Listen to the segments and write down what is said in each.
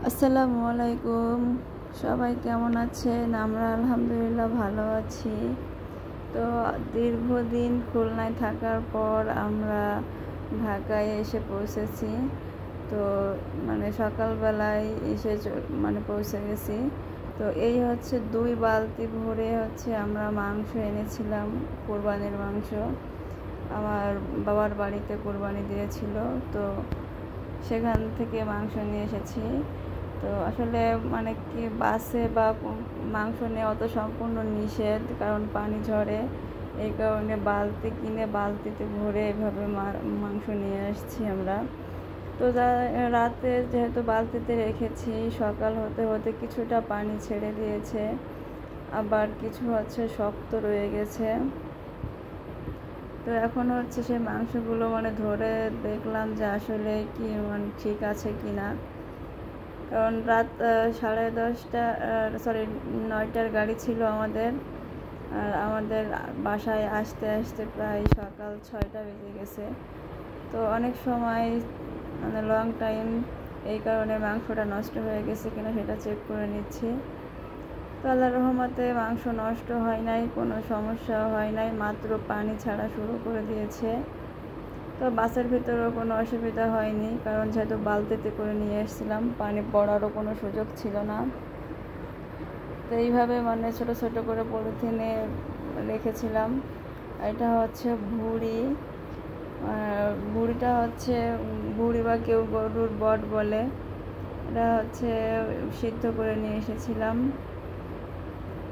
আসসালামু আলাইকুম। সবাই কেমন আছেন? আমরা আলহামদুলিল্লাহ ভালো আছি। তো দীর্ঘদিন খুলনায় থাকার পর আমরা ঢাকায় এসে পৌঁছেছি। তো সকালবেলায় এসে পৌঁছে গেছি। তো এই হচ্ছে 2 বালতি ভরে আমরা মাংস এনেছিলাম, কোরবানির মাংস। আমার বাবার বাড়িতে কোরবানি দিয়েছিল, তো সেখান থেকে মাংস নিয়ে এসেছি। তো আসলে কি বাসে বা মাংস নেওয়া তো সম্পূর্ণ নিষেধ, কারণ পানি ঝরে। এই কারণে বালতি কিনে বালতিতে ভরে এভাবে মাংস নিয়ে আসছি আমরা। তো রাতে যেহেতু বালতিতে রেখেছি, সকাল হতে হতে কিছুটা পানি ছেড়ে দিয়েছে, আবার কিছু শক্ত রয়ে গেছে। তো এখন সেই মাংসগুলো ধরে দেখলাম যে আসলে কি ঠিক আছে কি না। কারণ রাত 9:30 গাড়ি ছিল আমাদের, আর আমাদের বাসায় আসতে আসতে প্রায় সকাল 6টা বেজে গেছে। তো অনেক সময় লং টাইম, এই কারণে মাংসটা নষ্ট হয়ে গেছে কিনা সেটা চেক করে নিচ্ছি। তো আল্লাহর রহমতে মাংস নষ্ট হয় নাই, কোনো সমস্যা হয় নাই, মাত্র পানি ছাড়া শুরু করে দিয়েছে। তো বাসের ভিতরেও কোনো অসুবিধা হয়নি, কারণ যেহেতু বালতিতে করে নিয়ে এসেছিলাম, পানি পড়ারও কোনো সুযোগ ছিল না। তো এইভাবে ছোট ছোট করে পলিথিনে রেখেছিলাম। এটা ভুড়ি। ভুড়িটা ভুড়ি বা কেউ গরুর বট বলে। এটা সিদ্ধ করে নিয়ে এসেছিলাম।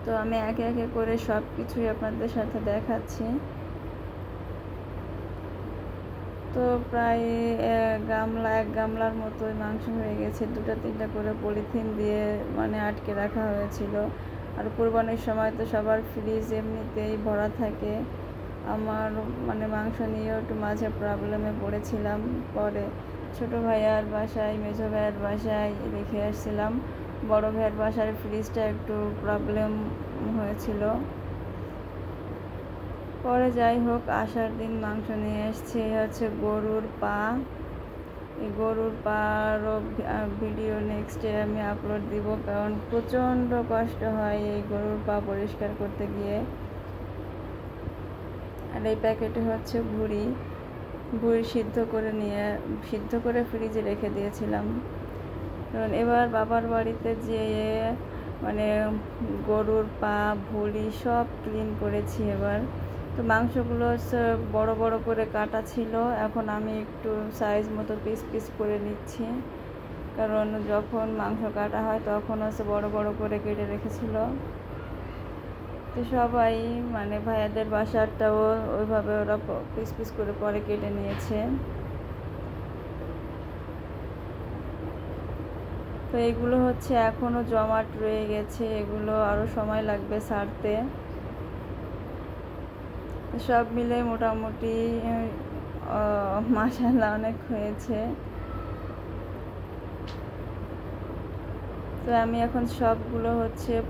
তো আমি একে একে করে সব কিছুই আপনাদের সাথে দেখাচ্ছি। তো প্রায় এক গামলার মতোই মাংস হয়ে গেছে। 2-3টা করে পলিথিন দিয়ে আটকে রাখা হয়েছিল। আর কোরবানির সময় তো সবার ফ্রিজ এমনিতেই ভরা থাকে। আমার মাংস নিয়েও একটু মাঝে প্রবলেমে পড়েছিলাম। পরে ছোটো ভাইয়ার বাসায়, মেজো ভাইয়ার বাসায় রেখে আসছিলাম। বড় ভাইয়ার বাসার ফ্রিজটা একটু প্রবলেম হয়েছিল। পরে যাই হোক, আসার দিন মাংস নিয়ে এসছে গরুর পা। এই গরুর পারও ভিডিও নেক্সটে আমি আপলোড দিব, কারণ প্রচণ্ড কষ্ট হয় এই গরুর পা পরিষ্কার করতে গিয়ে। আর এই প্যাকেটে ভুড়ি সিদ্ধ করে ফ্রিজে রেখে দিয়েছিলাম। কারণ এবার বাবার বাড়িতে যেয়ে গরুর পা, ভুড়ি সব ক্লিন করেছি এবার। তো মাংসগুলো বড় বড় করে কাটা ছিল, এখন আমি একটু সাইজ মতো পিস পিস করে নিচ্ছি, কারণ যখন মাংস কাটা হয় তখন বড় বড় করে কেটে রেখেছিল। তো সবাই ভাইয়াদের বাসারটাও ওইভাবে ওরা পিস পিস করে পরে কেটে নিয়েছে। তো এগুলো এখনও জমাট রয়ে গেছে, এগুলো আরও সময় লাগবে ছাড়তে। সব মিলে মোটামুটি মাশাআল্লাহ অনেক হয়েছে। তো আমি এখন সবগুলো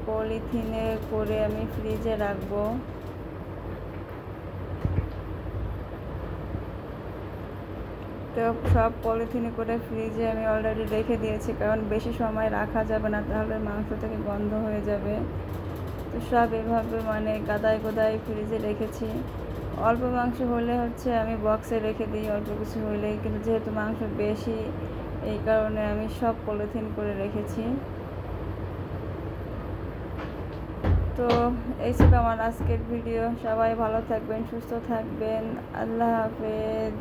পলিথিনে করে আমি ফ্রিজে রাখবো। তো সব পলিথিনে করে ফ্রিজে আমি অলরেডি রেখে দিয়েছি, কারণ বেশি সময় রাখা যাবে না, তাহলে মাংস থেকে গন্ধ হয়ে যাবে। তো সব এভাবে গাদায় গোদায় ফ্রিজে রেখেছি। অল্প মাংস হলে আমি বক্সে রেখে দিই, অল্প কিছু হলেই। কিন্তু যেহেতু মাংস বেশি, এই কারণে আমি সব পলিথিন করে রেখেছি। তো এই ছিল আমার আজকের ভিডিও। সবাই ভালো থাকবেন, সুস্থ থাকবেন। আল্লাহ হাফেজ।